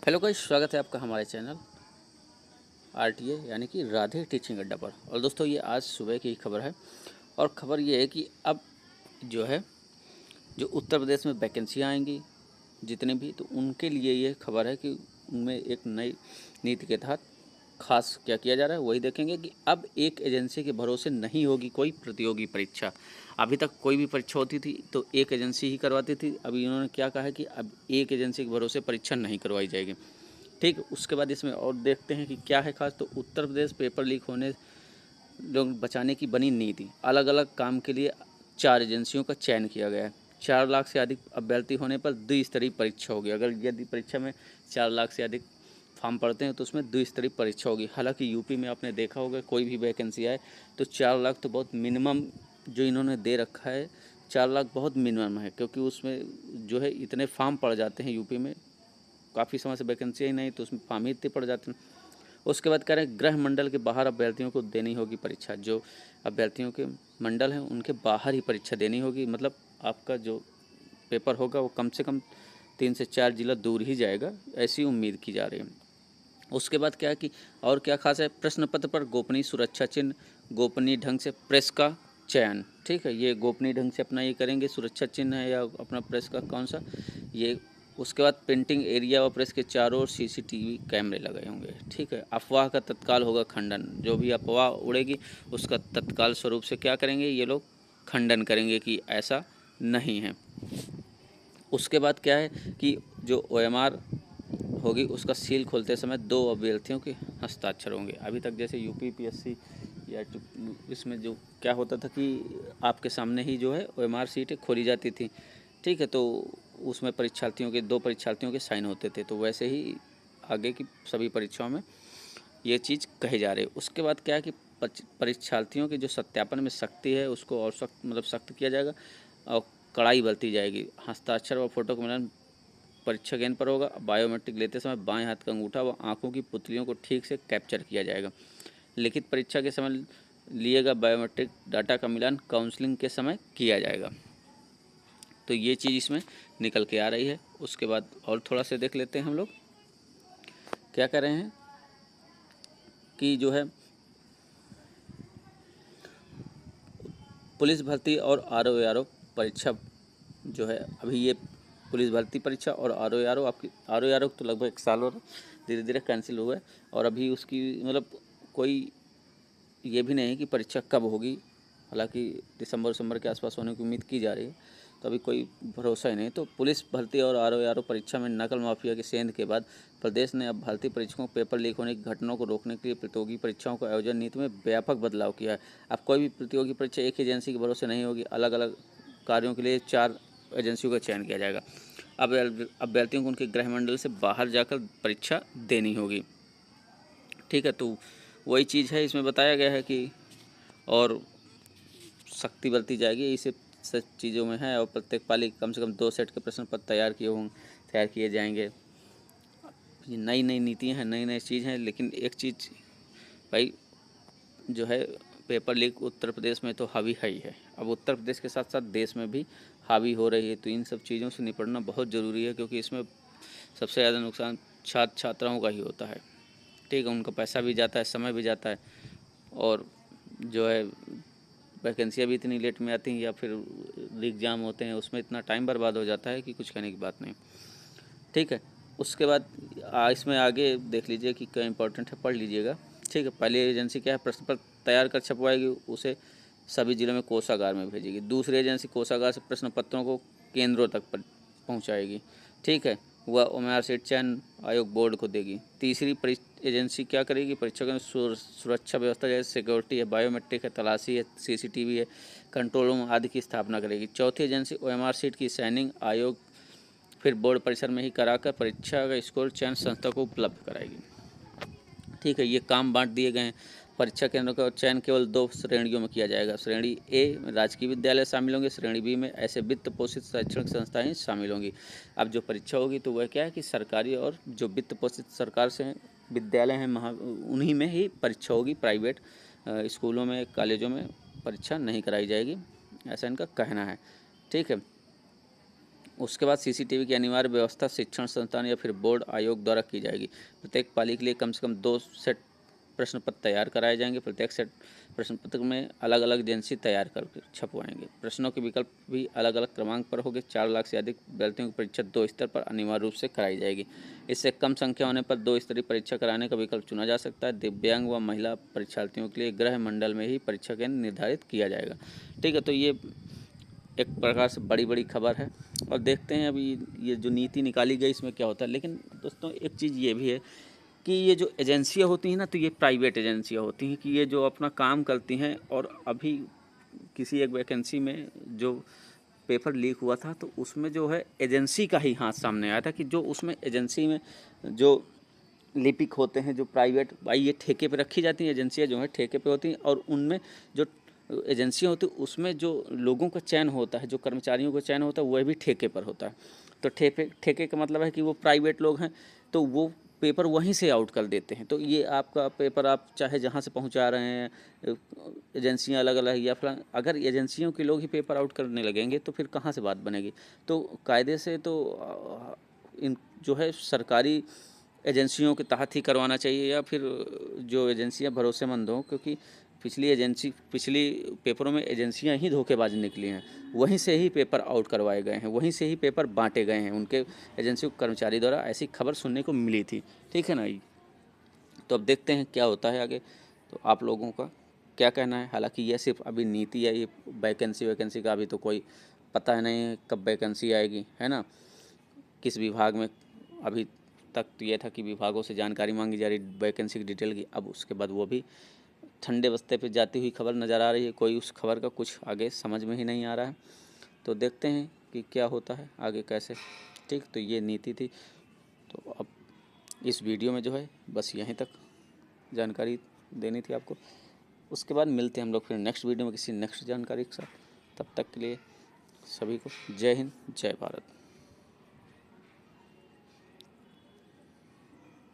Hello guys, स्वागत है आपका हमारे चैनल आरटीए यानी कि राधे टीचिंग अड्डा पर। और दोस्तों, ये आज सुबह की खबर है और खबर ये है कि अब जो है जो उत्तर प्रदेश में वैकेंसियाँ आएंगी जितने भी, तो उनके लिए ये खबर है कि उनमें एक नई नीति के तहत खास क्या किया जा रहा है वही देखेंगे कि अब एक एजेंसी के भरोसे नहीं होगी कोई प्रतियोगी परीक्षा। अभी तक कोई भी परीक्षा होती थी तो एक एजेंसी ही करवाती थी। अभी इन्होंने क्या कहा है कि अब एक एजेंसी के भरोसे परीक्षा नहीं करवाई जाएगी। ठीक, उसके बाद इसमें और देखते हैं कि क्या है खास। तो उत्तर प्रदेश पेपर लीक होने लोग बचाने की बनी नीति, अलग अलग काम के लिए 4 एजेंसियों का चयन किया गया है। 4 लाख से अधिक अभ्यर्थी होने पर द्विस्तरीय परीक्षा होगी। अगर यदि परीक्षा में 4 लाख से अधिक फॉर्म पड़ते हैं तो उसमें द्विस्तरीय परीक्षा होगी। हालांकि यूपी में आपने देखा होगा कोई भी वैकेंसी आए तो 4 लाख तो बहुत मिनिमम जो इन्होंने दे रखा है। 4 लाख बहुत मिनिमम है, क्योंकि उसमें जो है इतने फॉर्म पड़ जाते हैं यूपी में, काफ़ी समय से वैकेंसी ही नहीं तो उसमें फॉर्म ही इतने पड़ जाते हैं। उसके बाद कह रहे हैं गृह मंडल के बाहर अभ्यर्थियों को देनी होगी परीक्षा। जो अभ्यर्थियों के मंडल हैं उनके बाहर ही परीक्षा देनी होगी। मतलब आपका जो पेपर होगा वो कम से कम 3 से 4 जिला दूर ही जाएगा, ऐसी उम्मीद की जा रही है। उसके बाद क्या है कि और क्या खास है, प्रश्न पत्र पर गोपनीय सुरक्षा चिन्ह, गोपनीय ढंग से प्रेस का चयन। ठीक है, ये गोपनीय ढंग से अपना ये करेंगे, सुरक्षा चिन्ह है या अपना प्रेस का कौन सा ये। उसके बाद पेंटिंग एरिया और प्रेस के चारों ओर सीसीटीवी कैमरे लगे होंगे। ठीक है, अफवाह का तत्काल होगा खंडन। जो भी अफवाह उड़ेगी उसका तत्काल स्वरूप से क्या करेंगे ये लोग, खंडन करेंगे कि ऐसा नहीं है। उसके बाद क्या है कि जो ओएमआर होगी उसका सील खोलते समय 2 अभ्यर्थियों के हस्ताक्षर होंगे। अभी तक जैसे यूपी पीएससी या इसमें जो क्या होता था कि आपके सामने ही जो है ओएमआर सीटें खोली जाती थी। ठीक है, तो उसमें परीक्षार्थियों के 2 परीक्षार्थियों के साइन होते थे। तो वैसे ही आगे की सभी परीक्षाओं में ये चीज़ कही जा रही है। उसके बाद क्या है कि परीक्षार्थियों के जो सत्यापन में सख्ती है उसको और सख्त किया जाएगा और कड़ाई बरती जाएगी। हस्ताक्षर और फोटो का मिलान परीक्षा केंद्र पर होगा। बायोमेट्रिक लेते समय बाएं हाथ का अंगूठा व आंखों की पुतलियों को ठीक से कैप्चर किया जाएगा। लिखित परीक्षा के समय लिए गए बायोमेट्रिक डाटा का मिलान काउंसलिंग के समय किया जाएगा। तो ये चीज़ इसमें निकल के आ रही है। उसके बाद और थोड़ा सा देख लेते हैं हम लोग क्या कर रहे हैं कि जो है पुलिस भर्ती और आरओ परीक्षा जो है, अभी ये पुलिस भर्ती परीक्षा और आरओ आपकी आरओ तो लगभग 1 साल और धीरे धीरे कैंसिल हुआ है। और अभी उसकी मतलब कोई ये भी नहीं है कि परीक्षा कब होगी। हालांकि दिसंबर के आसपास होने की उम्मीद की जा रही है, तो अभी कोई भरोसा ही नहीं। तो पुलिस भर्ती और आरओ परीक्षा में नकल माफिया के सेंध के बाद प्रदेश ने अब भारतीय परीक्षकों को पेपर लीक होने की घटनाओं को रोकने के लिए प्रतियोगी परीक्षाओं को आयोजन नीति में व्यापक बदलाव किया है। अब कोई भी प्रतियोगी परीक्षा एक एजेंसी के भरोसे नहीं होगी। अलग अलग कार्यों के लिए 4 एजेंसियों का चयन किया जाएगा। अब अभ्यर्थियों को उनके गृह मंडल से बाहर जाकर परीक्षा देनी होगी। ठीक है, तो वही चीज़ है इसमें बताया गया है कि और सख्ती बरती जाएगी। इसे सब चीज़ों में है। और प्रत्येक पाली कम से कम 2 सेट के प्रश्न पत्र तैयार किए जाएंगे। ये नई नई नीतियाँ हैं, नई नई चीज़ हैं। लेकिन एक चीज़ भाई जो है, पेपर लीक उत्तर प्रदेश में तो हावी है ही है। अब उत्तर प्रदेश के साथ साथ देश में भी हावी हो रही है। तो इन सब चीज़ों से निपटना बहुत ज़रूरी है, क्योंकि इसमें सबसे ज़्यादा नुकसान छात्र छात्राओं का ही होता है। ठीक है, उनका पैसा भी जाता है, समय भी जाता है, और जो है वैकेंसियाँ भी इतनी लेट में आती हैं या फिर एग्ज़ाम होते हैं उसमें इतना टाइम बर्बाद हो जाता है कि कुछ कहने की बात नहीं। ठीक है, उसके बाद इसमें आगे देख लीजिए कि क्या इंपॉर्टेंट है, पढ़ लीजिएगा। ठीक है, पहली एजेंसी क्या है, प्रश्न पत्र तैयार कर छपवाएगी, उसे सभी जिलों में कोषागार में भेजेगी। दूसरी एजेंसी कोषागार से प्रश्न पत्रों को केंद्रों तक पहुँचाएगी। ठीक है, वह ओएमआर सीट चयन आयोग बोर्ड को देगी। तीसरी एजेंसी क्या करेगी, परीक्षा की सुरक्षा व्यवस्था जैसे सिक्योरिटी है, बायोमेट्रिक है, तलाशी है, सीसीटीवी है, कंट्रोल रूम आदि की स्थापना करेगी। चौथी एजेंसी ओएमआर सीट की साइनिंग आयोग फिर बोर्ड परिसर में ही कराकर परीक्षा का स्कोर चयन संस्था को उपलब्ध कराएगी। ठीक है, ये काम बांट दिए गए हैं। परीक्षा केंद्रों का चयन केवल 2 श्रेणियों में किया जाएगा। श्रेणी ए में राजकीय विद्यालय शामिल होंगे, श्रेणी बी में ऐसे वित्त पोषित शैक्षणिक संस्थाएं शामिल होंगी। अब जो परीक्षा होगी तो वह क्या है कि सरकारी और जो वित्त पोषित सरकार से विद्यालय हैं उन्हीं में ही परीक्षा होगी। प्राइवेट स्कूलों में कॉलेजों में परीक्षा नहीं कराई जाएगी, ऐसा इनका कहना है। ठीक है, उसके बाद सीसीटीवी की अनिवार्य व्यवस्था शिक्षण संस्थान या फिर बोर्ड आयोग द्वारा की जाएगी। प्रत्येक पाली के लिए कम से कम 2 सेट प्रश्न पत्र तैयार कराए जाएंगे। प्रत्येक सेट प्रश्न पत्र में अलग अलग एजेंसी तैयार करके छपवाएंगे। प्रश्नों के विकल्प भी अलग अलग क्रमांक पर होंगे। 4 लाख से अधिक अभ्यर्थियों की परीक्षा 2 स्तर पर अनिवार्य रूप से कराई जाएगी। इससे कम संख्या होने पर 2 स्तरीय परीक्षा कराने का विकल्प चुना जा सकता है। दिव्यांग व महिला परीक्षार्थियों के लिए गृह मंडल में ही परीक्षा केंद्र निर्धारित किया जाएगा। ठीक है, तो ये एक प्रकार से बड़ी खबर है और देखते हैं अभी ये जो नीति निकाली गई इसमें क्या होता है। लेकिन दोस्तों एक चीज़ ये भी है कि ये जो एजेंसियाँ होती हैं ना, तो ये प्राइवेट एजेंसियाँ होती हैं कि ये जो अपना काम करती हैं। और अभी किसी एक वैकेंसी में जो पेपर लीक हुआ था तो उसमें जो है एजेंसी का ही हाथ सामने आया था कि जो उसमें एजेंसी में जो लिपिक होते हैं, जो प्राइवेट भाई ये ठेके पे रखी जाती हैं एजेंसियाँ जो हैं ठेके पे होती हैं। और उनमें जो एजेंसियाँ होती हैं उसमें जो लोगों का चयन होता है, जो कर्मचारियों का चयन होता है वह भी ठेके पर होता है। तो ठेके का मतलब है कि वो प्राइवेट लोग हैं तो वो पेपर वहीं से आउट कर देते हैं। तो ये आपका पेपर आप चाहे जहाँ से पहुँचा रहे हैं, एजेंसियाँ अलग अलग या फिर अगर एजेंसियों के लोग ही पेपर आउट करने लगेंगे तो फिर कहाँ से बात बनेगी। तो कायदे से तो इन जो है सरकारी एजेंसियों के तहत ही करवाना चाहिए या फिर जो एजेंसियां भरोसेमंद हों, क्योंकि पिछली पेपरों में एजेंसियां ही धोखेबाज निकली हैं। वहीं से ही पेपर आउट करवाए गए हैं, वहीं से ही पेपर बांटे गए हैं उनके एजेंसी कर्मचारी द्वारा। ऐसी खबर सुनने को मिली थी। ठीक है ना जी। तो अब देखते हैं क्या होता है आगे। तो आप लोगों का क्या कहना है। हालांकि यह सिर्फ अभी नीति है, ये वैकेंसी का अभी तो कोई पता नहीं है कब वैकेंसी आएगी, है ना, किस विभाग में। अभी तक तो ये था कि विभागों से जानकारी मांगी जा रही वैकेंसी की डिटेल की। अब उसके बाद वो भी ठंडे बस्ते पे जाती हुई खबर नज़र आ रही है। कोई उस खबर का कुछ आगे समझ में ही नहीं आ रहा है। तो देखते हैं कि क्या होता है आगे कैसे। ठीक, तो ये नीति थी। तो अब इस वीडियो में जो है बस यहीं तक जानकारी देनी थी आपको। उसके बाद मिलते हैं हम लोग फिर नेक्स्ट वीडियो में किसी नेक्स्ट जानकारी के साथ। तब तक के लिए सभी को जय हिंद, जय भारत।